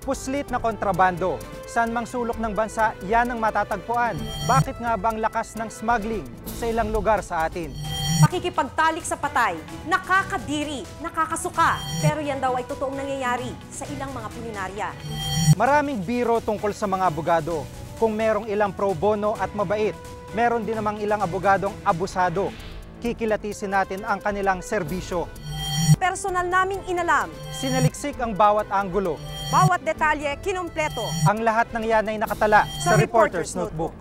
Puslit na kontrabando. Saan mang sulok ng bansa, yan ang matatagpuan. Bakit nga ba ang lakas ng smuggling sa ilang lugar sa atin? Pakikipagtalik sa patay, nakakadiri, nakakasuka. Pero yan daw ay totoong nangyayari sa ilang mga pulinarya. Maraming biro tungkol sa mga abogado. Kung merong ilang pro bono at mabait, meron din namang ilang abogadong abusado. Kikilatisin natin ang kanilang serbisyo. Personal naming inalam. Sinaliksik ang bawat anggulo. Bawat detalye kinumpleto. Ang lahat ng yan ay nakatala sa Reporter's Notebook.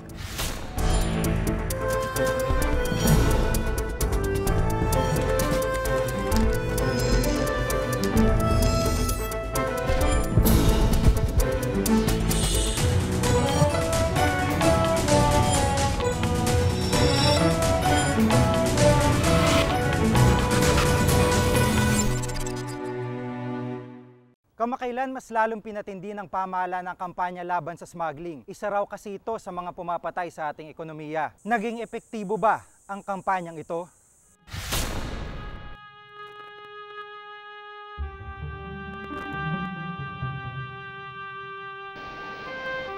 Kamakailan mas lalong pinatindi ng pamahalaan ng kampanya laban sa smuggling. Isa raw kasi ito sa mga pumapatay sa ating ekonomiya. Naging epektibo ba ang kampanyang ito?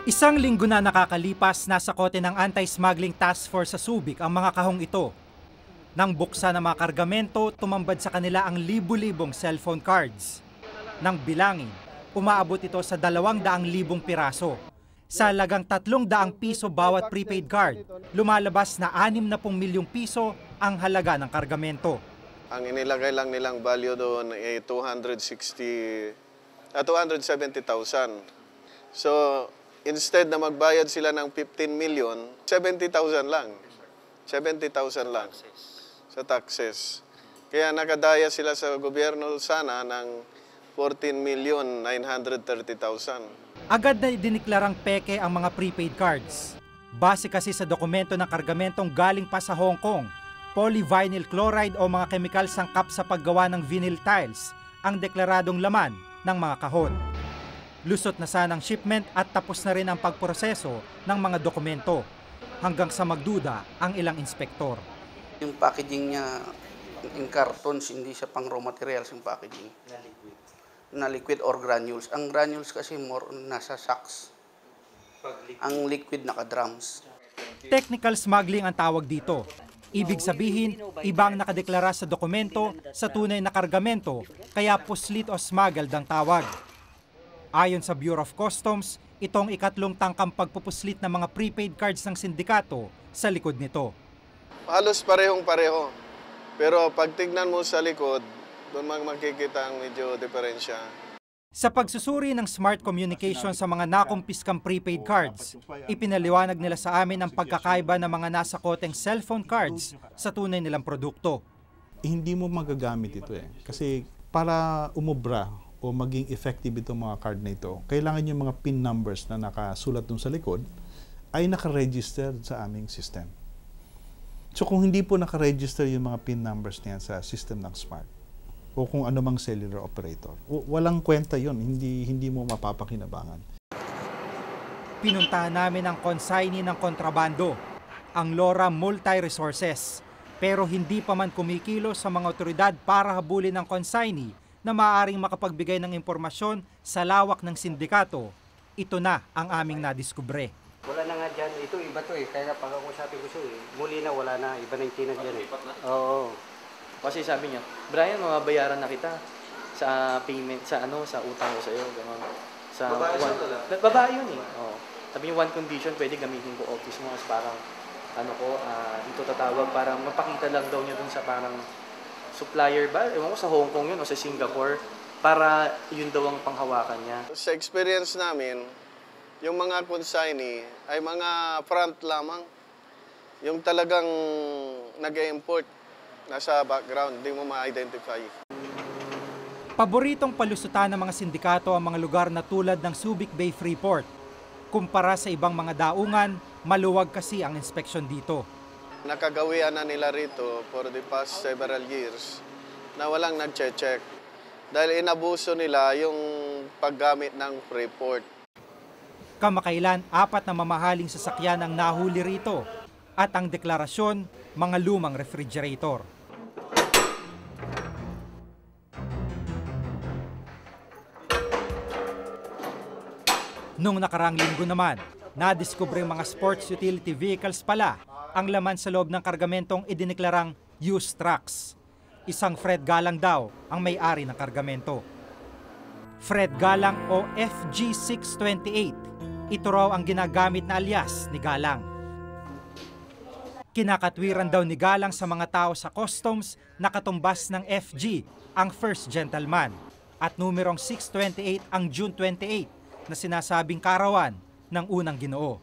Isang linggo na nakakalipas, nasa kote ng Anti-Smuggling Task Force sa Subic ang mga kahong ito. Nang buksan ng mga kargamento, tumambad sa kanila ang libu-libong cellphone cards. Nang bilangin, umaabot ito sa 200,000 piraso. Sa halagang 300 piso bawat prepaid card, lumalabas na 60 milyong piso ang halaga ng kargamento. Ang inilagay lang nilang value doon ay 270,000. So, instead na magbayad sila ng 15 million, 70,000 lang. 70,000 lang sa taxes. Kaya nakadaya sila sa gobyerno sana ng 14,930,000. Agad na diniklarang peke ang mga prepaid cards. Base kasi sa dokumento ng kargamentong galing pa sa Hong Kong, polyvinyl chloride o mga kemikal sangkap sa paggawa ng vinyl tiles ang deklaradong laman ng mga kahon. Lusot na sanang shipment at tapos na rin ang pagproseso ng mga dokumento hanggang sa magduda ang ilang inspektor. Yung packaging niya in cartons, hindi siya pang raw materials yung packaging. Na liquid or granules. Ang granules kasi more nasa sacks. Ang liquid naka-drums. Technical smuggling ang tawag dito. Ibig sabihin, ibang nakadeklara sa dokumento sa tunay na kargamento, kaya puslit o smuggled ang tawag. Ayon sa Bureau of Customs, itong ikatlong tangkang pagpupuslit ng mga prepaid cards ng sindikato sa likod nito. Halos parehong-pareho. Pero pag tignan mo sa likod, doon makikita ang medyo diferensya. Sa pagsusuri ng smart communication sa mga nakumpiskang prepaid cards, ipinaliwanag nila sa amin ang pagkakaiba ng mga nasa koteng cellphone cards sa tunay nilang produkto. Hindi mo magagamit ito kasi para umubra o maging effective itong mga card na ito, kailangan yung mga PIN numbers na nakasulat dun sa likod ay nakaregister sa aming system. So kung hindi po nakaregister yung mga PIN numbers niyan sa system ng Smart, o kung anumang cellular operator, walang kwenta yon, hindi mo mapapakinabangan. Pinuntahan namin ang consignee ng kontrabando, ang LoRa Multi-Resources, pero hindi pa man kumikilo sa mga otoridad para habulin ang consignee na maaaring makapagbigay ng impormasyon sa lawak ng sindikato. Ito na ang aming nadiskubre. Wala na nga dyan. Ito, iba to Kaya pag ako sabi ko muli na wala na. Iba na yung tinag dyan Oo. Kasi sabi niya, Brian, mababayaran na kita sa payment, sa utang ko sa'yo. Sa babae yun Oo. Sabi niya, one condition, pwede gamitin ko office mo as parang, ito tatawag, parang mapakita lang daw niya dun sa parang supplier ba? Ewan ko sa Hong Kong yun o sa Singapore, para yun daw ang panghawakan niya. Sa experience namin, yung mga consignee ay mga front lamang. Yung talagang nag-import. Nasa background, hindi mo ma-identify. Paboritong palusutan ng mga sindikato ang mga lugar na tulad ng Subic Bay Freeport. Kumpara sa ibang mga daungan, maluwag kasi ang inspeksyon dito. Nakagawian na nila rito for the past several years na walang nag-check. Dahil inabuso nila yung paggamit ng Freeport. Kamakailan, 4 na mamahaling sasakyan ang nahuli rito at ang deklarasyon, mga lumang refrigerator. Nung nakarang linggo naman, nadiskubre mga sports utility vehicles pala ang laman sa loob ng kargamentong idineklarang used trucks. Isang Fred Galang daw ang may-ari ng kargamento. Fred Galang o FG628. Ito raw ang ginagamit na alias ni Galang. Kinakatwiran daw ni Galang sa mga tao sa customs na katumbas ng FG ang first gentleman at numerong 628 ang June 28 na sinasabing karawan ng unang Ginoo.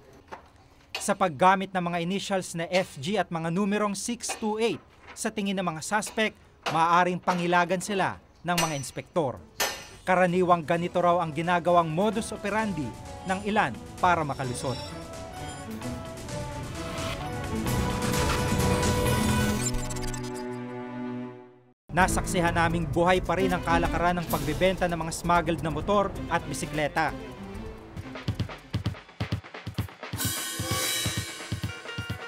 Sa paggamit ng mga initials na FG at mga numerong 628, sa tingin ng mga suspect, maaaring pangilagan sila ng mga inspektor. Karaniwang ganito raw ang ginagawang modus operandi ng ilan para makalusot. Nasaksihan naming buhay pa rin ang kalakaran ng pagbebenta ng mga smuggled na motor at bisikleta.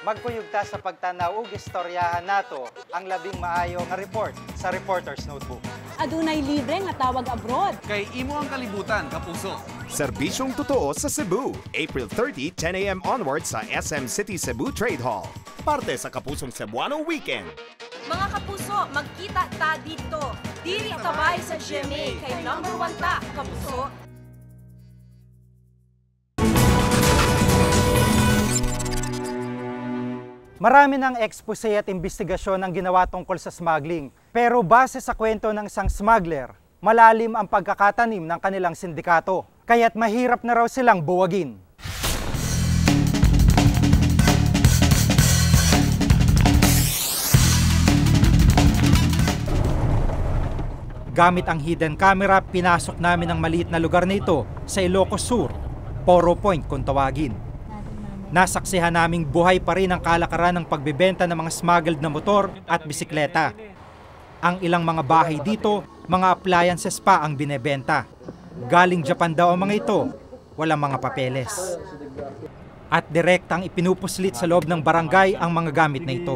Magkuyugta sa pagtanaw ug istoryahan nato ang labing maayo nga report sa Reporter's Notebook. Adunay libre nga tawag abroad. Kay imo ang kalibutan, kapuso. Serbisyong totoo sa Cebu, April 30, 10 a.m. onward sa SM City Cebu Trade Hall. Parte sa Kapusong Cebuano Weekend. Mga kapuso, magkita ta dito. Diri tabay sa GMA kay number 1 ta, kapuso. Marami ng expose at investigasyon ang ginawa tungkol sa smuggling. Pero base sa kwento ng isang smuggler, malalim ang pagkakatanim ng kanilang sindikato. Kaya't mahirap na raw silang buwagin. Gamit ang hidden camera, pinasok namin ang maliit na lugar na ito sa Ilocos Sur, Poro Point kung tawagin. Nasaksihan naming buhay pa rin ang kalakaran ng pagbebenta ng mga smuggled na motor at bisikleta. Ang ilang mga bahay dito, mga appliances pa ang binebenta. Galing Japan daw ang mga ito, walang mga papeles. At direktang ipinupuslit sa loob ng barangay ang mga gamit na ito.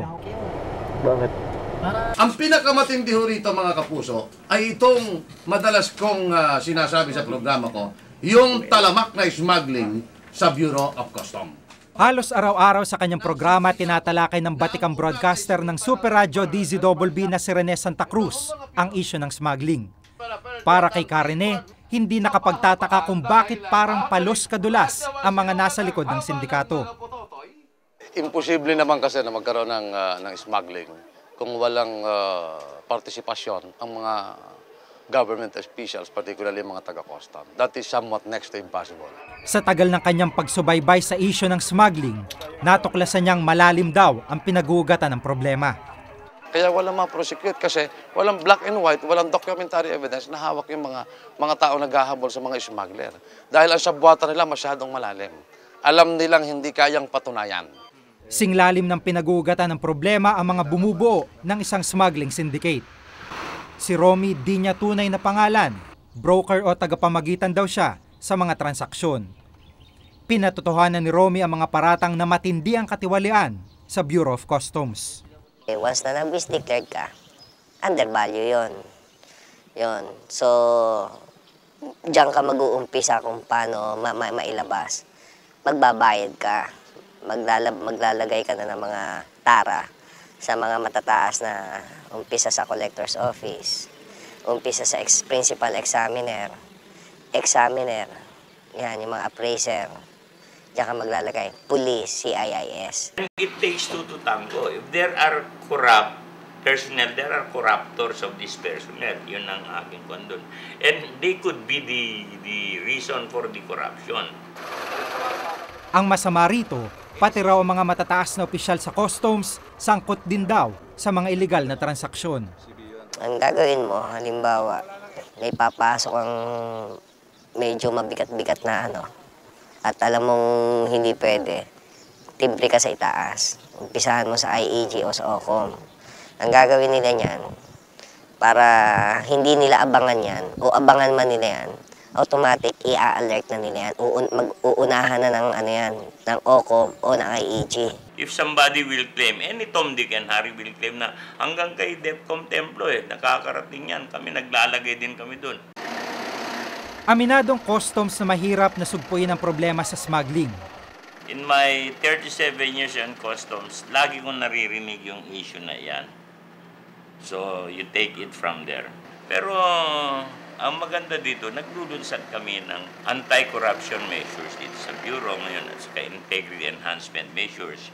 Ang pinakamatindi ho rito, mga kapuso, ay itong madalas kong sinasabi sa programa ko, yung talamak na smuggling sa Bureau of Customs. Halos araw-araw sa kanyang programa, tinatalakay ng batikang broadcaster ng Super Radio DZBB na si Rene Santa Cruz ang isyu ng smuggling. Para kay Karine, hindi nakapagtataka kung bakit parang palos kadulas ang mga nasa likod ng sindikato. Imposible naman kasi na magkaroon ng smuggling kung walang partisipasyon ang mga government officials, particularly mga taga-custom. That is somewhat next to impossible. Sa tagal ng kanyang pagsubaybay sa isyu ng smuggling, natuklasan niyang malalim daw ang pinag-uugatan ng problema. Kaya walang ma-prosecute kasi walang black and white, walang documentary evidence na hawak yung mga tao naghahabol sa mga smuggler. Dahil ang sabwata nila masyadong malalim. Alam nilang hindi kayang patunayan. Singlalim ng pinag-uugatan ng problema ang mga bumubuo ng isang smuggling syndicate. Si Romy di niya tunay na pangalan, broker o tagapamagitan daw siya sa mga transaksyon. Pinatotohanan ni Romy ang mga paratang na matindi ang katiwalian sa Bureau of Customs. Once na nag-bis declared ka, undervalue yon. So, diyan ka mag-uumpisa kung paano mailabas. Magbabayad ka, maglalagay ka na ng mga tara sa mga matataas na umpisa sa collector's office, umpisa sa principal examiner, yan, yung mga appraiser, diyan ka maglalagay, police, CIIS. It takes two to tango. If there are corrupt personnel, there are corruptors of this personnel. Yun ang aking kondon. And they could be the reason for the corruption. Ang masama rito, pati raw ang mga matataas na opisyal sa customs, sangkot din daw sa mga illegal na transaksyon. Ang gagawin mo, halimbawa, may papasok ang medyo mabigat-bigat na at alam mong hindi pwede, timbre ka sa itaas. Umpisahan mo sa IEG o sa OCOM. Ang gagawin nila niyan, para hindi nila abangan yan, o abangan man nila yan, automatic i-alert na nila yan. Mag-uunahan na ng OCOM o ng IEG. If somebody will claim, any Tom, Dick, and Harry will claim na hanggang kay DepCom Templo nakakarating yan. Kami naglalagay din kami dun. Aminadong customs na mahirap na sugpuin ang problema sa smuggling. In my 37 years in customs, lagi kong naririnig yung issue na yan. So, you take it from there. Pero, ang maganda dito, naglulunsad kami ng anti-corruption measures dito sa Bureau ngayon at saka integrity enhancement measures.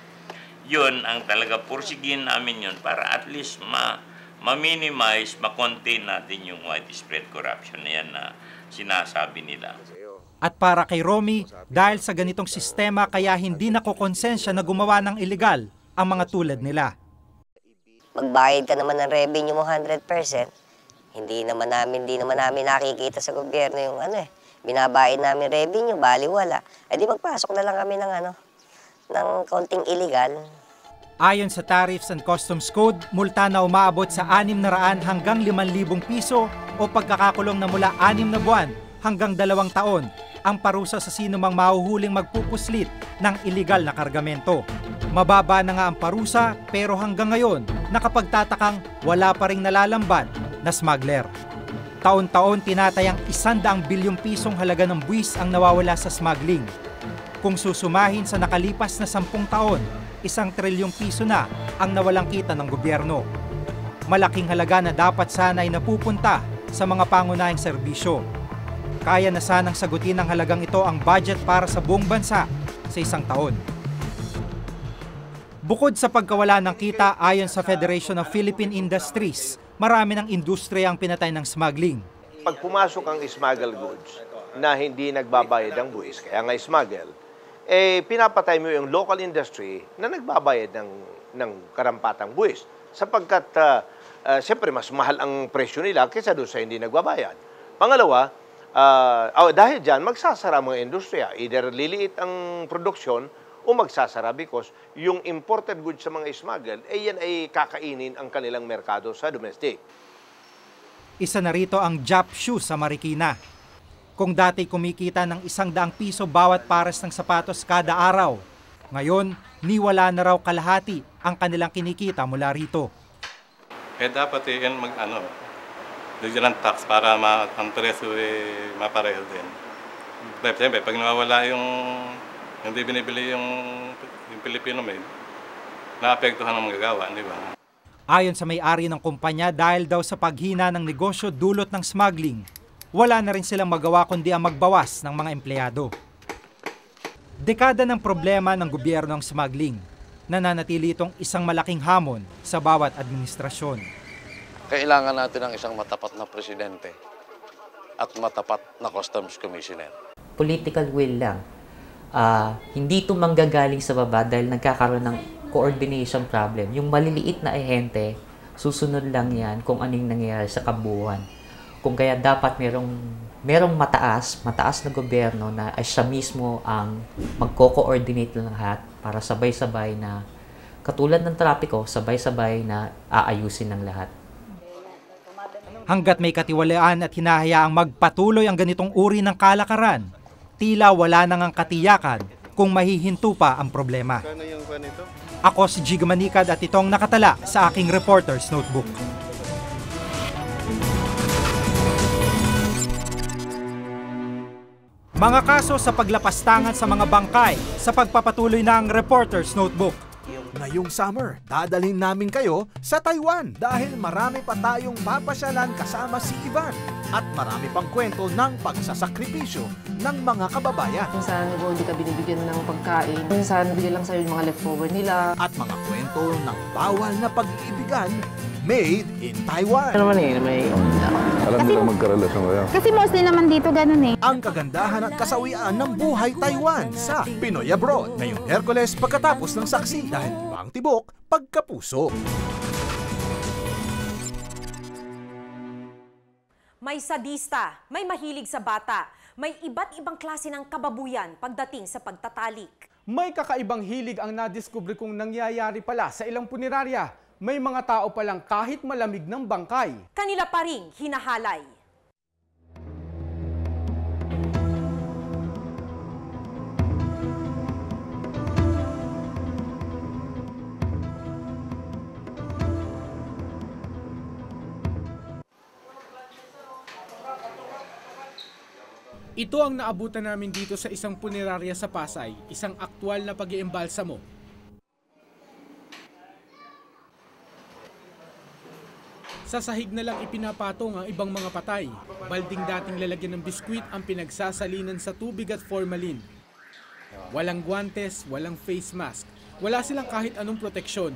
Yun ang talaga pursigin namin yun para at least ma-minimize, ma-contain natin yung widespread corruption na yan na sinasabi nila. At para kay Romy, dahil sa ganitong sistema kaya hindi nakokonsensya na gumawa ng illegal ang mga tulad nila. Magbayad ka naman ng revenue mo 100%. Hindi naman namin nakikita sa gobyerno yung binabayad namin revenue, bali wala. Eh di magpasok na lang kami ng kaunting illegal. Ayon sa Tariffs and Customs Code, multa na umaabot sa 600 hanggang 5,000 piso o pagkakakulong na mula 6 na buwan hanggang 2 taon ang parusa sa sino mang mahuhuling magpupuslit ng illegal na kargamento. Mababa na nga ang parusa pero hanggang ngayon nakapagtatakang wala pa ring nalalamban na smuggler. Taon-taon tinatayang 100 bilyong pisong halaga ng buwis ang nawawala sa smuggling. Kung susumahin sa nakalipas na 10 taon, 1 trilyong piso na ang nawalang kita ng gobyerno. Malaking halaga na dapat sana ay napupunta sa mga pangunahing serbisyo. Kaya na sanang sagutin ng halagang ito ang budget para sa buong bansa sa 1 taon. Bukod sa pagkawala ng kita ayon sa Federation of Philippine Industries, marami ng industriya ang pinatay ng smuggling. Pag pumasok ang smuggle goods na hindi nagbabayad ng buwis, kaya nga smuggle, pinapatay mo yung local industry na nagbabayad ng karampatang buwis. Sapagkat, siyempre, mas mahal ang presyo nila kaysa doon sa hindi nagbabayad. Pangalawa, dahil dyan, magsasara mga industriya. Either liliit ang produksyon o magsasara because yung imported goods sa mga smuggle, yan ay kakainin ang kanilang merkado sa domestic. Isa na rito ang Jap Shoe sa Marikina. Kung dati kumikita ng 100 piso bawat pares ng sapatos kada araw, ngayon niwala na raw kalahati ang kanilang kinikita mula rito. Dapat yan bigyan ng tax para ang presyo mapareho din. Dahil siyempre, pag nawawala yung hindi binibili yung Filipino made, naapektuhan ang magagawa, di ba? Ayon sa may-ari ng kumpanya, dahil daw sa paghina ng negosyo dulot ng smuggling, wala na rin silang magawa kundi ang magbawas ng mga empleyado. Dekada ng problema ng gobyerno ang smuggling. Nananatili itong isang malaking hamon sa bawat administrasyon. Kailangan natin ng isang matapat na presidente at matapat na customs commissioner. Political will lang. Hindi ito manggagaling sa baba dahil nagkakaroon ng coordination problem. Yung maliliit na ahente, susunod lang yan kung anong nangyayari sa kabuuan. Kung kaya dapat merong mataas na gobyerno na ay siya mismo ang magko-coordinate ng lahat para sabay-sabay na, katulad ng trapiko, sabay-sabay na aayusin ng lahat. Hanggat may katiwalaan at hinahayaang magpatuloy ang ganitong uri ng kalakaran, tila wala nang ang katiyakan kung mahihinto pa ang problema. Ako si Jiga Manikad at itong nakatala sa aking Reporter's Notebook. Mga kaso sa paglapastangan sa mga bangkay sa pagpapatuloy ng Reporter's Notebook. Ngayong summer, dadalhin namin kayo sa Taiwan dahil marami pa tayong papasyalan kasama si Ivan at marami pang kwento ng pagsasakripisyo ng mga kababayan. Kung saan hindi ka binibigyan ng pagkain, kung saan bigyan lang sa'yo yung mga leftover nila. At mga kwento ng bawal na pag-iibigan made in Taiwan. Ano naman may... Alam nila magkarelasyon kaya. Kasi mostly naman dito ganun eh. Ang kagandahan at kasawian ng buhay Taiwan sa Pinoy Abroad. Ngayong Hercules pagkatapos ng saksi dahil ibang tibok pagkapuso. May sadista, may mahilig sa bata, may iba't ibang klase ng kababuyan pagdating sa pagtatalik. May kakaibang hilig ang nadiskubre kong nangyayari pala sa ilang punerarya. May mga tao palang kahit malamig ng bangkay. Kanila pa ring hinahalay. Ito ang naabutan namin dito sa isang punerarya sa Pasay, isang aktwal na pag-iimbalsamo. Sa sahig na lang ipinapatong ang ibang mga patay. Balding dating lalagyan ng biskwit ang pinagsasalinan sa tubig at formalin. Walang guantes, walang face mask. Wala silang kahit anong proteksyon.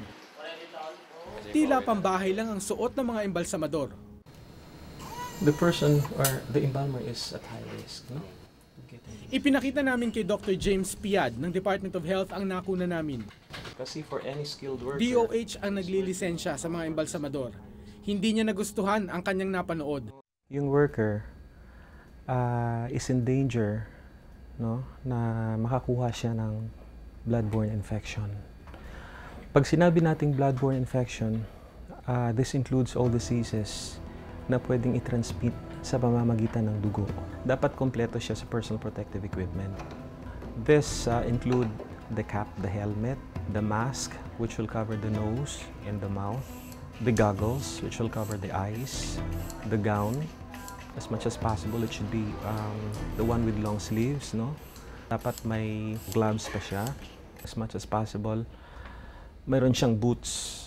Tila pambahay lang ang suot ng mga embalsamador. The person or the embalmer is at high risk, no? Ipinakita namin kay Dr. James Piad ng Department of Health ang nakuna namin. Kasi for any skilled worker, DOH ang naglilisensya sa mga embalsamador. Hindi niya nagustuhan ang kanyang napanood. yung worker is in danger, no, na makakuha siya ng bloodborne infection. Pag sinabi nating bloodborne infection, this includes all diseases na pwedeng i-transmit sa pamamagitan ng dugo. Dapat kompleto siya sa personal protective equipment. This include the cap, the helmet, the mask, which will cover the nose and the mouth, the goggles, which will cover the eyes, the gown. As much as possible, it should be the one with long sleeves, no? Dapat may gloves pa siya. As much as possible, mayroon siyang boots.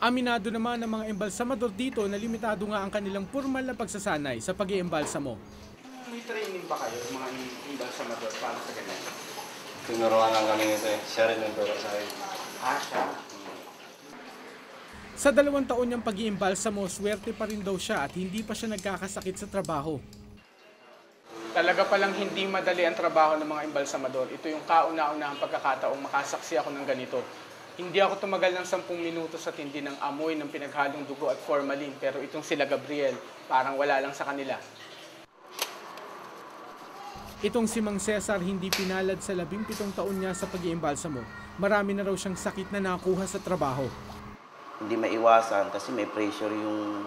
Aminado naman ng mga embalsamador dito na limitado nga ang kanilang formal na pagsasanay sa pag-iembalsamo. May training ba kayo mga embalsamador para sa ganyan? Tinuruan lang kami nito eh. Siya rin yung turo sa akin. Siya? Sa 2 taon niyang pag-iembalsamo, swerte pa rin daw siya at hindi pa siya nagkakasakit sa trabaho. Talaga palang hindi madali ang trabaho ng mga embalsamador. Ito yung kauna-unahang pagkakataong makasaksi ako ng ganito. Hindi ako tumagal ng 10 minuto sa tindi ng amoy ng pinaghalong dugo at formalin, pero itong sila Gabriel, parang wala lang sa kanila. Itong si Mang Cesar hindi pinalad sa 17 taon niya sa pag-iembalsamo. Marami na raw siyang sakit na nakuha sa trabaho. Hindi maiwasan kasi may pressure yung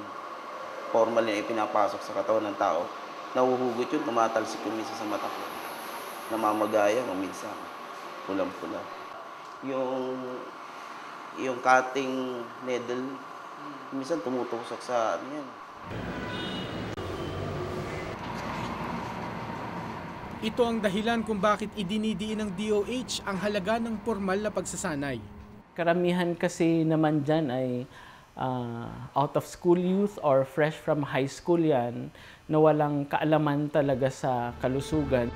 formalin na ipinapasok sa katawan ng tao. Nahuhugot yun, tumatalsik yung minsan sa mata ko. Namamagaya, minsan pulang-pula. Yung cutting needle, minsan tumutusok sa ano yan. Ito ang dahilan kung bakit idinidiin ng DOH ang halaga ng formal na pagsasanay. Karamihan kasi naman dyan ay out of school youth or fresh from high school yan na walang kaalaman talaga sa kalusugan.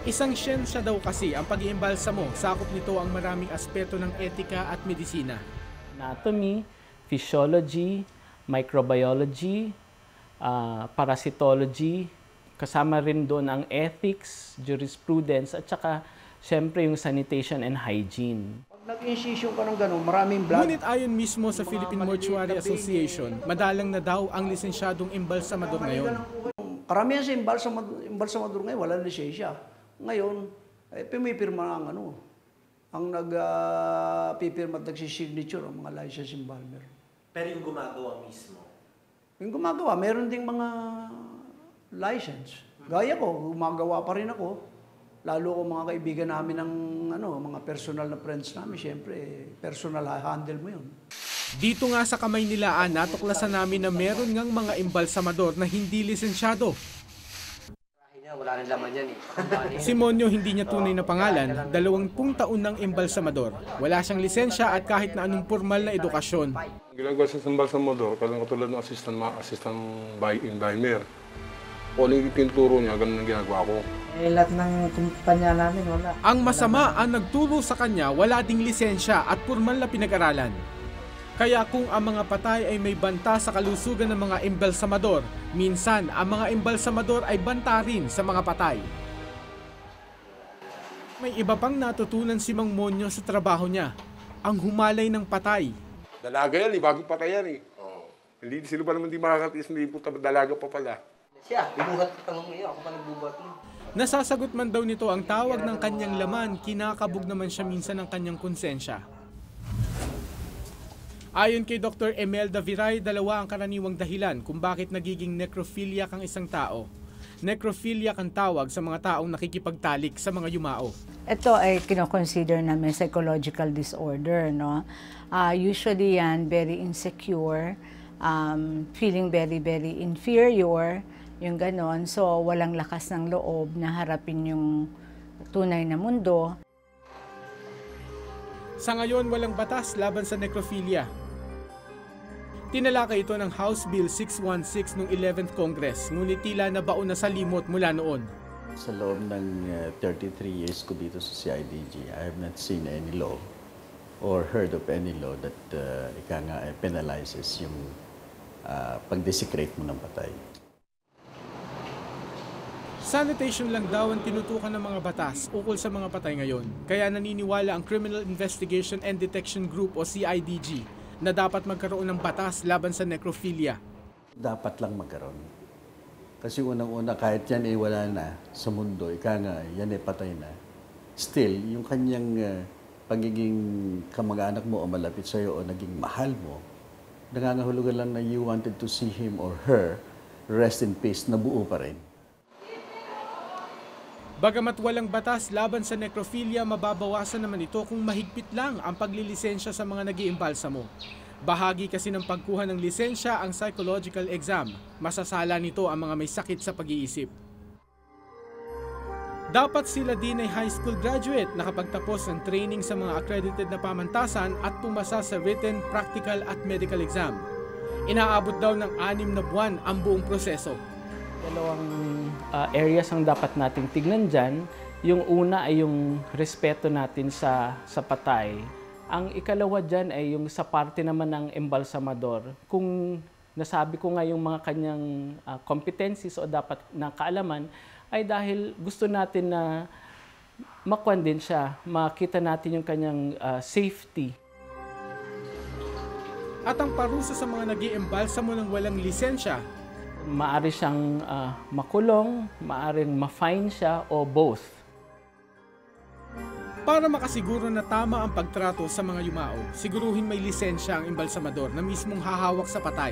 Isang siyensya daw kasi ang pag-iembalsamo. Sakop nito ang maraming aspeto ng etika at medisina. Anatomy, physiology, microbiology, parasitology, kasama rin doon ang ethics, jurisprudence, at saka siyempre yung sanitation and hygiene. Pag nag-incision ka ng gano'n, maraming blood. Ngunit ayon mismo sa Philippine Mortuary Association, madalang na daw ang lisensyadong embalsamador ngayon. Karamihan sa embalsamador ngayon, walang lisensya. Ngayon, pumipirma ang ang nagpipirma at nagsisignature ang mga license embalmer. Pero yung gumagawa mismo? Yung gumagawa, meron ding mga license. Gaya ko, gumagawa pa rin ako. Lalo ko mga kaibigan namin ng mga personal na friends namin, syempre, personal handle mo yun. Dito nga sa kamay nila, natuklasan namin na meron ngang mga embalsamador na hindi lisensyado. Wala nang laman yan eh. Si Monyo hindi niya tunay na pangalan, 20 taon ng embalsamador. Wala siyang lisensya at kahit na anong formal na edukasyon. Ginagawa sa embalsamador, katulad ng assistant embalmer. Kung ano yung tinuturo niya, ganun ang ginagawa ko. Lahat ng kumpanya namin, wala. Ang masama ang nagturo sa kanya, wala ding lisensya at formal na pinag-aralan. Kaya kung ang mga patay ay may banta sa kalusugan ng mga embalsamador, minsan ang mga embalsamador ay banta rin sa mga patay. May iba pang natutunan si Mang Monyo sa trabaho niya, ang humalay ng patay. Dalaga yan, bagong patay yan eh. Hindi sila pa naman di makakatiis, hindi po dalaga pa pala. Siya, binuhat ka nung iyo, ako pa nagbubuhat mo. Nasasagot man daw nito ang tawag ng kanyang laman, kinakabog naman siya minsan ng kanyang konsensya. Ayon kay Dr. Emelda Viray, 2 ang karaniwang dahilan kung bakit nagiging necrophiliac ang isang tao. Necrophiliac ang tawag sa mga taong nakikipagtalik sa mga yumao. Ito ay kinoconsider namin psychological disorder, no? Usually yan, very insecure, feeling very, very inferior, yung ganon. So, walang lakas ng loob na harapin yung tunay na mundo. Sa ngayon, walang batas laban sa necrophilia. Tinalakay ito ng House Bill 616 noong 11th Congress, ngunit tila nabaon na sa limot mula noon. Sa loob ng 33 years ko dito sa CIDG, I have not seen any law or heard of any law that penalizes yung pag-desecrate mo ng patay. Sanitation lang daw ang tinutukan ng mga batas ukol sa mga patay ngayon. Kaya naniniwala ang Criminal Investigation and Detection Group o CIDG na dapat magkaroon ng batas laban sa necrophilia. Dapat lang magkaroon. Kasi unang-una, kahit yan ay wala na sa mundo, yan ay patay na. Still, yung kanyang pagiging kamag-anak mo o malapit sa'yo o naging mahal mo, nangangahulugan lang na you wanted to see him or her rest in peace, na buo pa rin. Bagamat walang batas laban sa necrophilia, mababawasan naman ito kung mahigpit lang ang paglilisensya sa mga nag-iimbalsamo. Bahagi kasi ng pagkuha ng lisensya ang psychological exam. Masasala nito ang mga may sakit sa pag-iisip. Dapat sila din ay high school graduate nakapagtapos ng training sa mga accredited na pamantasan at pumasa sa written, practical at medical exam. Inaabot daw ng 6 na buwan ang buong proseso. Dalawang areas ang dapat nating tignan dyan. Yung una ay yung respeto natin sa patay. Ang ikalawa dyan ay yung sa parte naman ng embalsamador. Kung nasabi ko nga yung mga kanyang competencies o dapat na kaalaman, ay dahil gusto natin na makuan din siya, makita natin yung kanyang safety. At ang parusa sa mga nag-iembalsamo ng walang lisensya, maaari siyang makulong, maaring ma-fine siya o both. Para makasiguro na tama ang pagtrato sa mga yumao, siguruhin may lisensya ang embalsamador na mismong hahawak sa patay.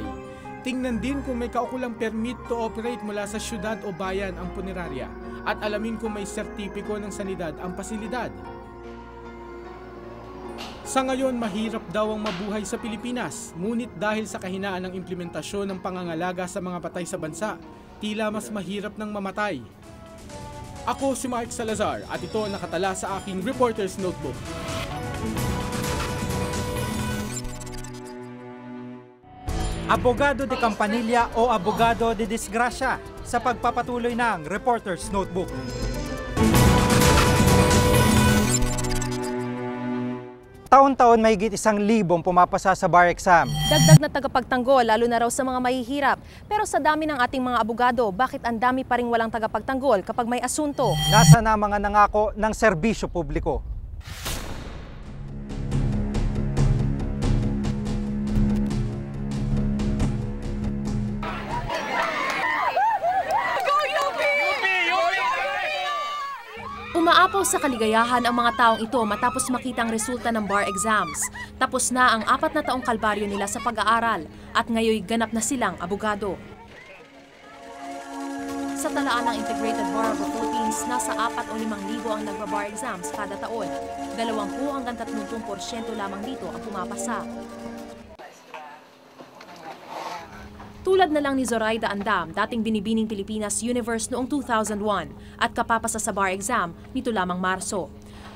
Tingnan din kung may kaukulang permit to operate mula sa syudad o bayan ang punerarya at alamin kung may sertipiko ng sanidad ang pasilidad. Sa ngayon, mahirap daw ang mabuhay sa Pilipinas, ngunit dahil sa kahinaan ng implementasyon ng pangangalaga sa mga patay sa bansa, tila mas mahirap ng mamatay. Ako si Mike Salazar at ito nakatala sa aking Reporter's Notebook. Abogado de Campanilla o abogado de disgrasya sa pagpapatuloy ng Reporter's Notebook. Taon-taon mahigit 1,000 pumapasa sa bar exam. Dagdag na tagapagtanggol, lalo na raw sa mga mahihirap. Pero sa dami ng ating mga abogado, bakit ang dami pa ring walang tagapagtanggol kapag may asunto? Nasa na mga nangako ng serbisyo publiko. Umaapaw sa kaligayahan ang mga taong ito matapos makita ang resulta ng bar exams. Tapos na ang 4 na taong kalbaryo nila sa pag-aaral at ngayon ganap na silang abogado. Sa talaan ng Integrated Bar of the Philippines, nasa 4 o 5,000 ang nagba-bar exams kada taon. 20 hanggang 30% lamang dito ang pumapasa. Tulad na lang ni Zoraida Andam, dating binibining Pilipinas Universe noong 2001 at kapapasa sa bar exam nito lamang Marso.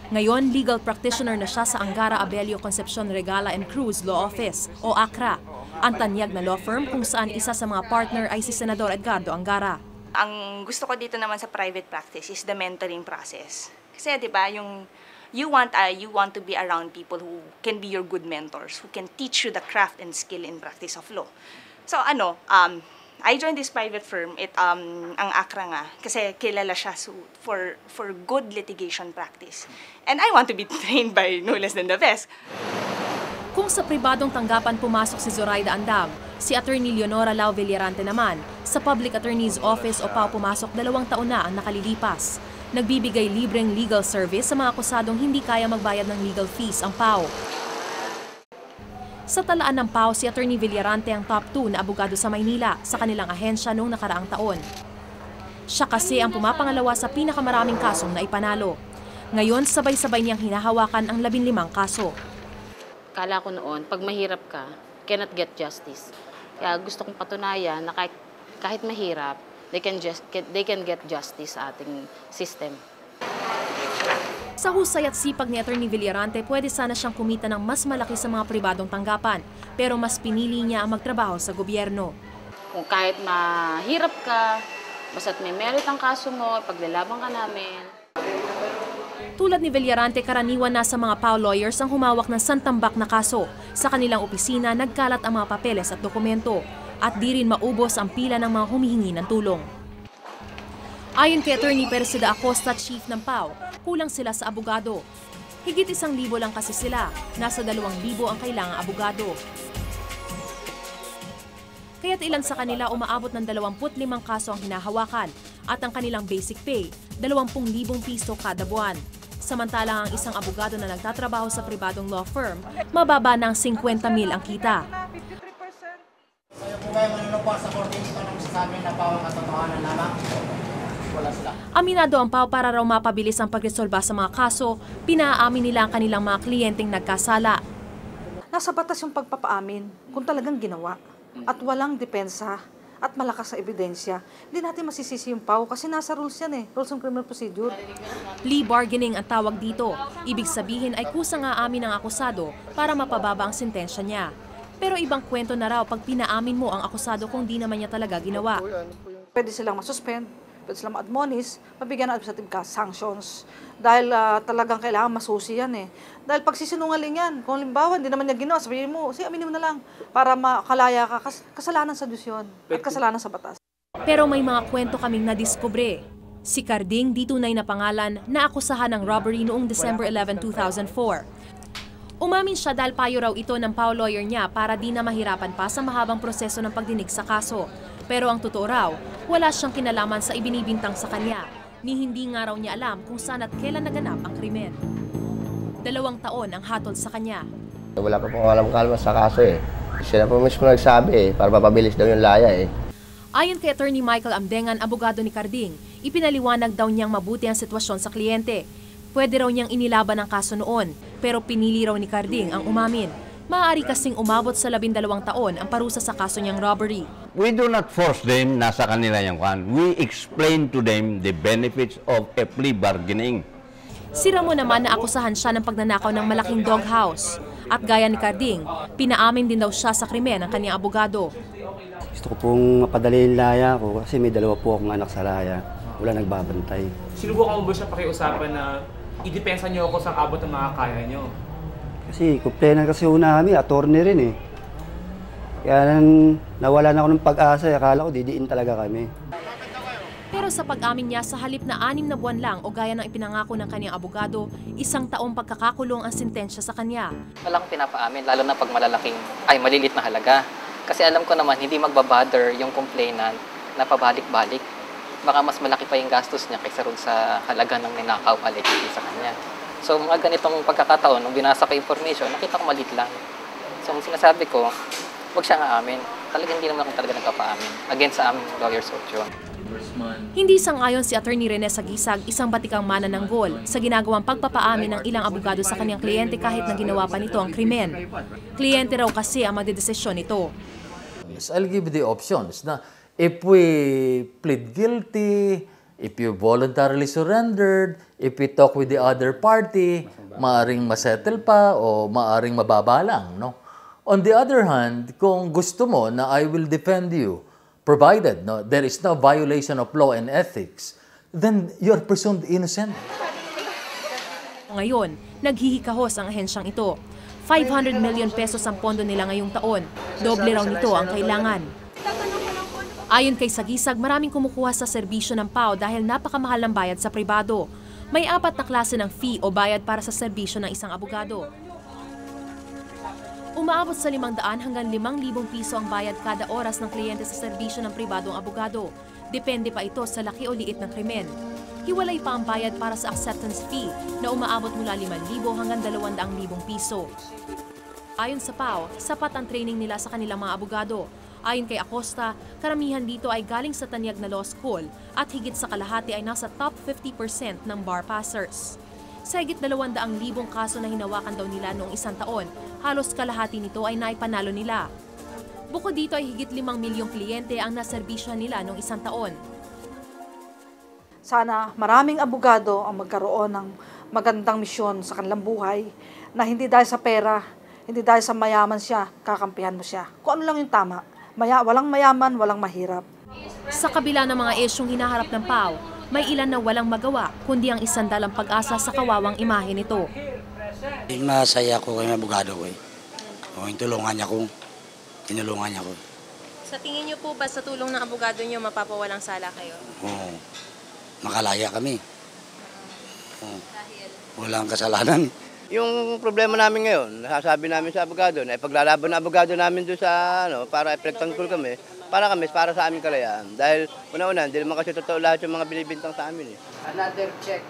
Ngayon, legal practitioner na siya sa Angara Abelio Concepcion Regala and Cruz Law Office o ACRA, ang tanyag na law firm kung saan isa sa mga partner ay si Senador Edgardo Angara. Ang gusto ko dito naman sa private practice is the mentoring process. Kasi 'di ba, yung you want to be around people who can be your good mentors, who can teach you the craft and skill in practice of law. So I joined this private firm, ang ACRA nga, kasi kilala siya for good litigation practice. And I want to be trained by no less than the best. Kung sa pribadong tanggapan pumasok si Zoraida Andam, si Attorney Leonora Lau Villarante naman, sa Public Attorney's Office o PAO pumasok 2 taon na ang nakalilipas. Nagbibigay libreng legal service sa mga akusadong hindi kaya magbayad ng legal fees ang PAO. Sa talaan ng PAO, si Attorney Villarante ang top 2 na abogado sa Maynila sa kanilang ahensya noong nakaraang taon. Siya kasi ang pumapangalawa sa pinakamaraming kasong na ipanalo. Ngayon, sabay-sabay niyang hinahawakan ang 15 kaso. Kala ko noon, pag mahirap ka, cannot get justice. Kaya gusto kong patunayan na kahit mahirap, they can get justice sa ating system. Sa husay at sipag ni Atty. Villarante, pwede sana siyang kumita ng mas malaki sa mga pribadong tanggapan, pero mas pinili niya ang magtrabaho sa gobyerno. Kung kahit mahirap ka, basta't may merit ang kaso mo, paglalaban ka namin. Tulad ni Villarante, karaniwan na sa mga PAO lawyers ang humawak ng santambak na kaso. Sa kanilang opisina, nagkalat ang mga papeles at dokumento at di rin maubos ang pila ng mga humihingi ng tulong. Ayon kay Atty. Persida Acosta, chief ng PAO, kulang sila sa abogado. Higit 1,000 lang kasi sila, nasa 2,000 ang kailangang abogado. Kaya't ilan sa kanila umaabot ng 25 kaso ang hinahawakan at ang kanilang basic pay, 20,000 piso kada buwan. Samantalang ang isang abogado na nagtatrabaho sa pribadong law firm, mababa ng 50,000 ang kita. Kung kayo manunupos sa korte dito nang sasabi na pawang katotohanan lamang, wala sila. Aminado ang PAO para raw mapabilis ang pagresolba sa mga kaso, pinaamin nila ang kanilang mga kliyenteng nagkasala. Nasa batas yung pagpapaamin kung talagang ginawa at walang depensa at malakas na ebidensya. Hindi natin masisisi yung PAO kasi nasa rules yan Rules of Criminal Procedure. Plea bargaining ang tawag dito. Ibig sabihin ay kusang aamin ng akusado para mapababa ang sentensya niya. Pero ibang kwento na raw pag pinaamin mo ang akusado kung di naman niya talaga ginawa. Pwede silang masuspend, pwede silang ma-admonish, mabigyan ng administrative sanctions. Dahil talagang kailangan masusi yan Dahil pag sisinungaling yan, kung halimbawa hindi naman niya ginawa, sabihin mo, aminin mo na lang para makalaya ka. Kasalanan sa Diyos yun at kasalanan sa batas. Pero may mga kwento kaming nadiskubre. Si Carding, di tunay na pangalan, naakusahan ng robbery noong December 11, 2004. Umamin siya dahil payo raw ito ng PAO lawyer niya para di na mahirapan pa sa mahabang proseso ng pagdinig sa kaso. Pero ang totoo raw, wala siyang kinalaman sa ibinibintang sa kanya. Ni hindi nga raw niya alam kung saan at kailan naganap ang krimen. 2 taon ang hatol sa kanya. Wala pa pong alam sa kaso Siya na po mismo nagsabi para mapabilis daw yung laya Ayon kay Atty. Michael Amdengan, abogado ni Carding, ipinaliwanag daw niyang mabuti ang sitwasyon sa kliyente. Pwede raw niyang inilaban ang kaso noon, pero pinili raw ni Carding ang umamin. Maaari kasing umabot sa 12 taon ang parusa sa kaso niyang robbery. We do not force them, nasa kanila yung kan. We explain to them the benefits of a plea bargaining. Si Ramon naman naakusahan siya ng pagnanakaw ng malaking doghouse. At gaya ni Carding, pinaamin din daw siya sa krimen ng kanyang abogado. Gusto ko pong mapadali yung laya ko kasi may 2 po akong anak sa laya. Wala nagbabantay. Sinubukan mo ba siya pakiusapan na idepensa niyo ako sa abot ng mga kaya niyo? Kasi kumplenan kasi namin, attorney rin Kaya nawala na ako ng pag-asa, akala ko didiin talaga kami. Pero sa pag-amin niya, sa halip na 6 na buwan lang o gaya ng ipinangako ng kanyang abogado, 1 taong pagkakakulong ang sentensya sa kanya. Walang pinapaamin, lalo na pag malilit na halaga. Kasi alam ko naman, hindi magbabother yung complainant na pabalik-balik. Baka mas malaki pa yung gastos niya kaysa rin sa halaga ng ninakaw allegedly sa kanya. So mga ganitong pagkakataon, nung binasa ko information, nakita ko maliit lang. So sinasabi ko, huwag siyang aamin. Talagang hindi naman ako talaga nagpapaamin. Against sa aming lawyer's oath yun. Hindi sang-ayon si Atty. Rene Sagisag, isang batikang manananggol, sa ginagawang pagpapaamin ng ilang abogado sa kanyang kliyente kahit na ginawa pa nito ang krimen. Kliyente raw kasi ang magdedesisyon nito. I'll give you the options na if we plead guilty, if you voluntarily surrendered, if we talk with the other party, maaring masettle pa o maaring mababa lang, no? On the other hand, kung gusto mo na I will defend you, provided there is no violation of law and ethics, then you're presumed innocent. Ngayon, naghihikahos ang ahensyang ito. 500 million pesos ang pondo nila ngayong taon. Doble raw nito ang kailangan. Ayon kay Sagisag, maraming kumukuha sa serbisyo ng PAO dahil napakamahal ng bayad sa pribado. May 4 na klase ng fee o bayad para sa serbisyo ng isang abogado. Umaabot sa 500 hanggang 5,000 piso ang bayad kada oras ng kliyente sa serbisyo ng pribadong abogado. Depende pa ito sa laki o liit ng krimen. Hiwalay pa ang bayad para sa acceptance fee na umaabot mula 5,000 hanggang 200,000 piso. Ayon sa PAO, sapat ang training nila sa kanilang mga abogado. Ayon kay Acosta, karamihan dito ay galing sa tanyag na law school at higit sa kalahati ay nasa top 50% ng bar passers. Sa higit 200,000 kaso na hinawakan daw nila noong 1 taon, halos kalahati nito ay naipanalo nila. Bukod dito ay higit 5 milyong kliyente ang naserbisyohan nila noong isang taon. Sana maraming abogado ang magkaroon ng magandang misyon sa kanilang buhay na hindi dahil sa pera, hindi dahil sa mayaman siya, kakampihan mo siya. Kung ano lang yung tama. Walang mayaman, walang mahirap. Sa kabila ng mga isyong hinaharap ng PAO, may ilan na walang magawa, kundi ang isandalang pag-asa sa kawawang imahe nito. Masaya ko kay abogado ko. Tinulungan niya ko. Sa tingin niyo po ba sa tulong ng abogado niyo mapapawalang sala kayo? Oo. Makalaya kami. Walang kasalanan. Yung problema namin ngayon, nasasabi namin sa abogado, na ipaglalaban ng abogado namin doon sa, para epektanggol kami, para sa aming kalayaan. Dahil una-una, hindi naman kasi totoo lahat yung mga binibintang sa amin. Another check.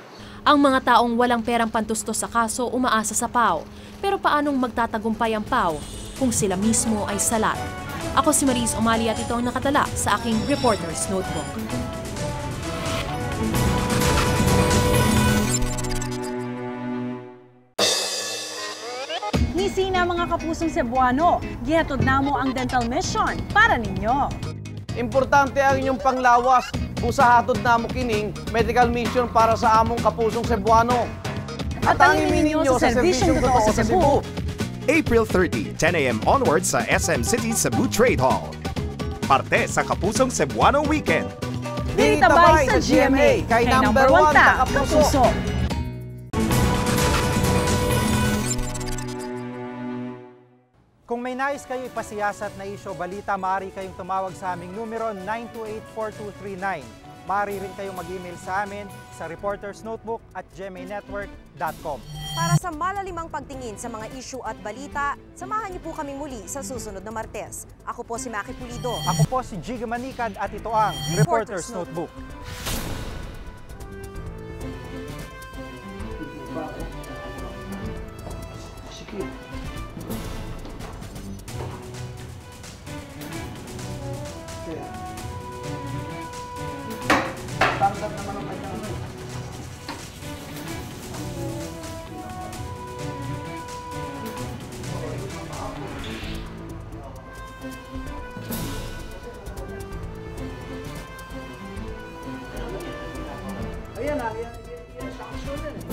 Ang mga taong walang perang pantustos sa kaso umaasa sa PAO. Pero paanong magtatagumpay ang PAO kung sila mismo ay salat? Ako si Maris Omali at ito ang nakatala sa aking Reporter's Notebook. Nisina mga kapusong Cebuano, gihatod namo ang dental mission para ninyo. Importante ang inyong panglawas kung sa hatod namo kining medical mission para sa among kapusong Cebuano. At ang ninyo sa serbisyong totoo sa Cebu. April 30, 10 a.m. onwards sa SM City Cebu Trade Hall. Parte sa Kapusong Cebuano Weekend. Dinitabay sa GMA, kay number 1 ta kapuso. Kung may nais kayo ipasiyasat na isyo balita, maaari kayong tumawag sa aming numero 928-4239. Maaari rin kayong mag-email sa amin sa reportersnotebook@gmanetwork.com. Para sa malalimang pagtingin sa mga isyu at balita, samahan niyo po kaming muli sa susunod na Martes. Ako po si Maki Pulido. Ako po si Jiga Manikad at ito ang Reporters Notebook. Tanggap naman ang kanyang Ayan na, yan sanction din eh.